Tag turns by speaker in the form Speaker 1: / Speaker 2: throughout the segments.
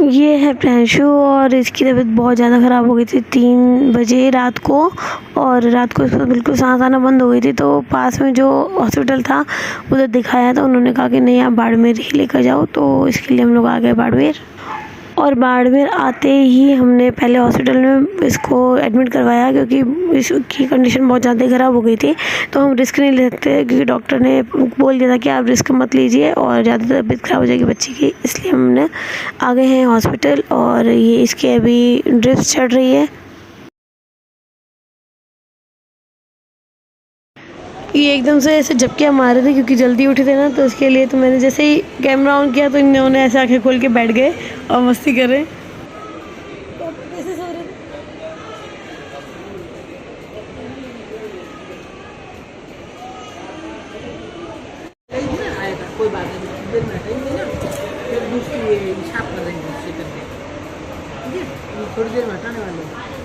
Speaker 1: ये है प्रियांशु और इसकी तबीयत बहुत ज़्यादा ख़राब हो गई थी 3 बजे रात को। और रात को इसको बिल्कुल सांस आना बंद हो गई थी, तो पास में जो हॉस्पिटल था उधर दिखाया तो उन्होंने कहा कि नहीं आप बाड़मेर ही लेकर जाओ, तो इसके लिए हम लोग आ गए बाड़मेर। और बाड़मेर आते ही हमने पहले हॉस्पिटल में इसको एडमिट करवाया, क्योंकि इसकी कंडीशन बहुत ज़्यादा ख़राब हो गई थी। तो हम रिस्क नहीं ले सकते, क्योंकि डॉक्टर ने बोल दिया था कि आप रिस्क मत लीजिए और ज़्यादा तबीयत ख़राब हो जाएगी बच्ची की, इसलिए हमने आ गए हैं हॉस्पिटल। और ये इसके अभी ड्रिप्स चढ़ रही है। ये एकदम से ऐसे झपकियाँ मार रहे थे क्योंकि जल्दी उठे थे ना, तो इसके लिए तो मैंने जैसे ही कैमरा ऑन किया तो इन्होंने ऐसे आंखें खोल के बैठ गए और मस्ती कर रहे।
Speaker 2: कोई बात नहीं, देर में हटाएंगे ना, फिर दूसरी छाप कर देंगे उससे करके, ठीक है। थोड़ी देर में हटाने वाले हैं।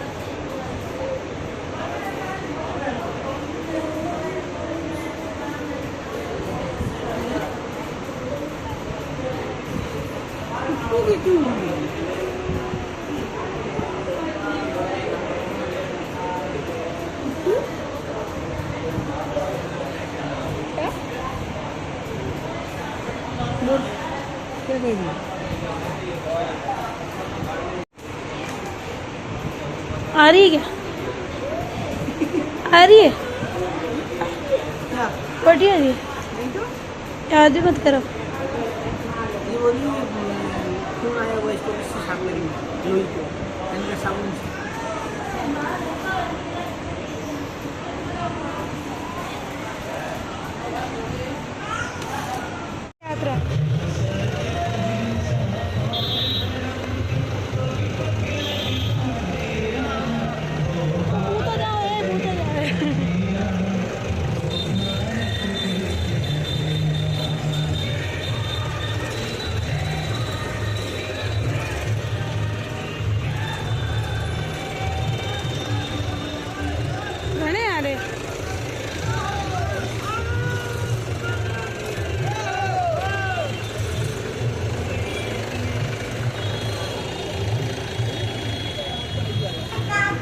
Speaker 1: आ रही है क्या? आ रही है? बड़ी आ रही है? याद भी मत करो।
Speaker 2: ये बोली क्यों आया वो, इसको किससे साफ करेंगे लोही को, इनका साबुन से।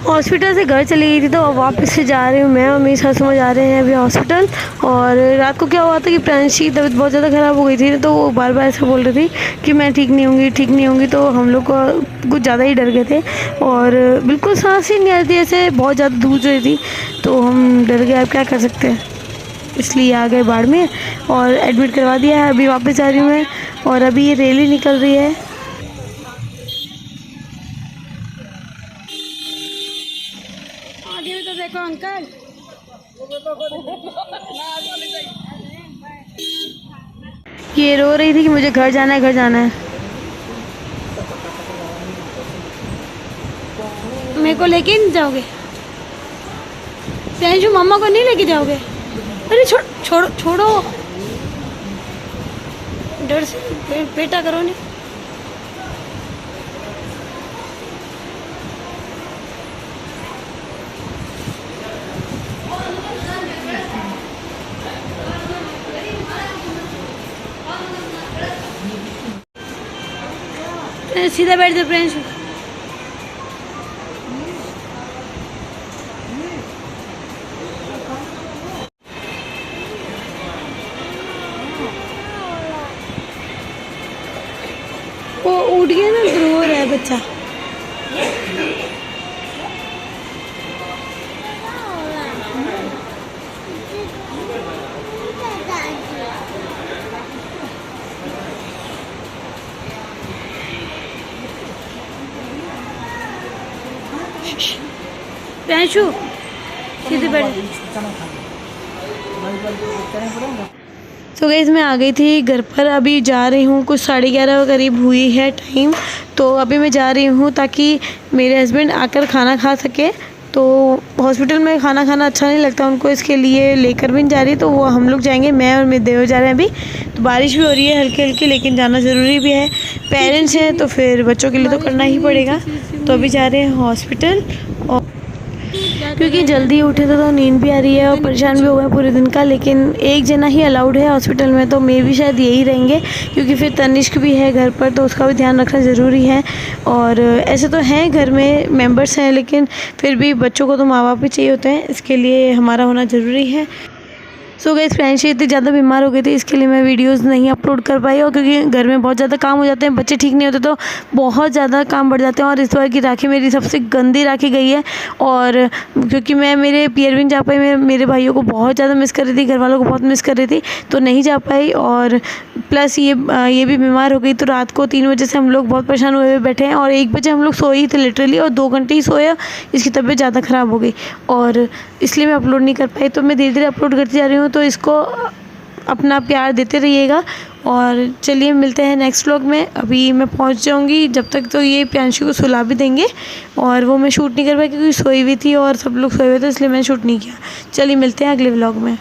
Speaker 1: हॉस्पिटल से घर चली गई थी, तो अब वापस से जा रही हूँ मैं और मेरी सासू जा रहे हैं अभी हॉस्पिटल। और रात को क्या हुआ था कि प्रियांशी की तबीयत बहुत ज़्यादा ख़राब हो गई थी, तो वो बार बार ऐसा बोल रही थी कि मैं ठीक नहीं होंगी, ठीक नहीं होंगी। तो हम लोग को कुछ ज़्यादा ही डर गए थे और बिल्कुल सांस ही नहीं आ रही थी, ऐसे बहुत ज़्यादा दूध रही थी, तो हम डर गए। अब क्या कर सकते हैं, इसलिए आ गए बाड़मेर और एडमिट करवा दिया है। अभी वापस जा रही हूँ मैं और अभी ये रैली निकल रही है। आगे तो देखो अंकल, ये रो रही थी कि मुझे घर जाना है, घर जाना है। मेरे को लेके नहीं जाओगे? प्रियांशु मम्मा को नहीं लेके जाओगे? अरे छोड़ो छोड़ो, डर से बेटा करो नहीं। सीधा बैठ जाओ प्रियांशु। वो उठ गया ना, रो रहा है बच्चा। प्रियांशु सीधे बैठ। तो गाइस मैं आ गई थी घर पर, अभी जा रही हूँ, कुछ 11:30 करीब हुई है टाइम। तो अभी मैं जा रही हूँ ताकि मेरे हस्बैंड आकर खाना खा सके। तो हॉस्पिटल में खाना खाना अच्छा नहीं लगता उनको, इसके लिए लेकर भी नहीं जा रही। तो वो हम लोग जाएंगे, मैं और मेरे देवर जा रहे हैं अभी। तो बारिश भी हो रही है हल्की हल्की, लेकिन जाना ज़रूरी भी है। पेरेंट्स हैं तो फिर बच्चों के लिए तो करना ही पड़ेगा। तो अभी जा रहे हैं हॉस्पिटल, और क्योंकि क्योंकि जल्दी उठे तो नींद भी आ रही है और परेशान भी हो गए पूरे दिन का। लेकिन एक जना ही अलाउड है हॉस्पिटल में, तो मे भी शायद यही रहेंगे, क्योंकि फिर तनिष्क भी है घर पर तो उसका भी ध्यान रखना ज़रूरी है। और ऐसे तो हैं घर में मेंबर्स हैं, लेकिन फिर भी बच्चों को तो माँ बाप भी चाहिए होते हैं, इसके लिए हमारा होना ज़रूरी है। सो गाइस, फ्रेंड्स इतनी ज़्यादा बीमार हो गई थी, इसके लिए मैं वीडियोस नहीं अपलोड कर पाई। और क्योंकि घर में बहुत ज़्यादा काम हो जाते हैं, बच्चे ठीक नहीं होते तो बहुत ज़्यादा काम बढ़ जाते हैं। और इस बार की राखी मेरी सबसे गंदी राखी गई है। और क्योंकि मैं मेरे पियर भी नहीं जा पाई, मेरे भाइयों को बहुत ज़्यादा मिस कर रही थी, घर वालों को बहुत मिस कर रही थी, तो नहीं जा पाई। और प्लस ये भी बीमार हो गई, तो रात को 3 बजे से हम लोग बहुत परेशान हुए बैठे हैं। और 1 बजे हम लोग सोए ही थे लिटरली, और 2 घंटे ही सोए, इसकी तबीयत ज़्यादा ख़राब हो गई और इसलिए मैं अपलोड नहीं कर पाई। तो मैं धीरे धीरे अपलोड करती जा रही हूँ, तो इसको अपना प्यार देते रहिएगा। और चलिए मिलते हैं नेक्स्ट व्लॉग में। अभी मैं पहुंच जाऊंगी, जब तक तो ये प्रियांशु को सुला भी देंगे। और वो मैं शूट नहीं कर पाई क्योंकि सोई हुई थी और सब लोग सोए हुए थे, इसलिए मैंने शूट नहीं किया। चलिए मिलते हैं अगले व्लॉग में।